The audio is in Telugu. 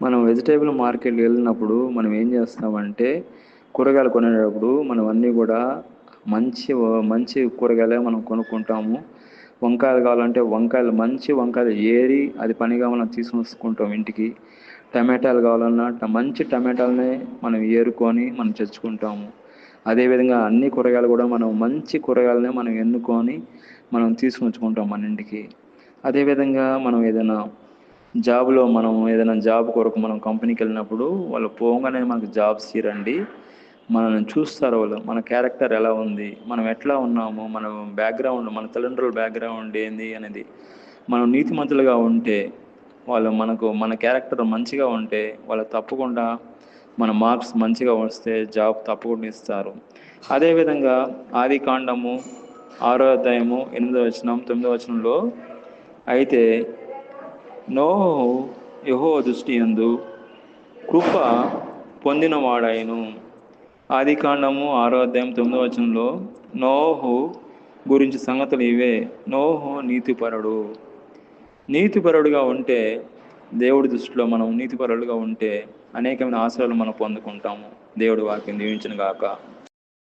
మనం వెజిటేబుల్ మార్కెట్కి వెళ్ళినప్పుడు మనం ఏం చేస్తామంటే కూరగాయలు కొనేటప్పుడు మనం అన్నీ కూడా మంచి మంచి కూరగాయలే మనం కొనుక్కుంటాము. వంకాయలు కావాలంటే వంకాయలు మంచి వంకాయలు ఏరి అది పనిగా మనం తీసుకొచ్చుకుంటాం ఇంటికి. టమాటాలు కావాలన్నా మంచి టమాటాలనే మనం ఏరుకొని మనం తెచ్చుకుంటాము. అదేవిధంగా అన్ని కూరగాయలు కూడా మనం మంచి కూరగాయలనే మనం ఎన్నుకొని మనం తీసుకొచ్చుకుంటాం మన ఇంటికి. అదేవిధంగా మనం ఏదైనా మనం ఏదైనా జాబ్ కొరకు మనం కంపెనీకి వెళ్ళినప్పుడు వాళ్ళు పోగానే మనకు జాబ్స్ ఇరండి, మనల్ని చూస్తారు. వాళ్ళు మన క్యారెక్టర్ ఎలా ఉంది, మనం ఎట్లా ఉన్నాము, మన బ్యాక్గ్రౌండ్, మన తల్లిదండ్రుల బ్యాక్గ్రౌండ్ ఏంది అనేది. మనం నీతిమంతులుగా ఉంటే మన క్యారెక్టర్ మంచిగా ఉంటే వాళ్ళు తప్పకుండా మన మార్క్స్ మంచిగా వస్తే జాబ్ తప్పకుండా ఇస్తారు. అదేవిధంగా ఆది కాండము 6వ అధ్యాయము 8వ వచనం 9వ వచనంలో అయితే నోహు యెహోవా దృష్టి యందు కృప పొందినవాడాయను. ఆది కాండము 6వ అధ్యాయం 9వ వచనంలో నోహు గురించి సంగతులు ఇవే. నోహు నీతిపరుడుగా ఉంటే, దేవుడి దృష్టిలో మనం నీతిపరులుగా ఉంటే అనేకమైన ఆశయాలు మనం పొందుకుంటాము. దేవుడి వాక్యం దీవించును గాక.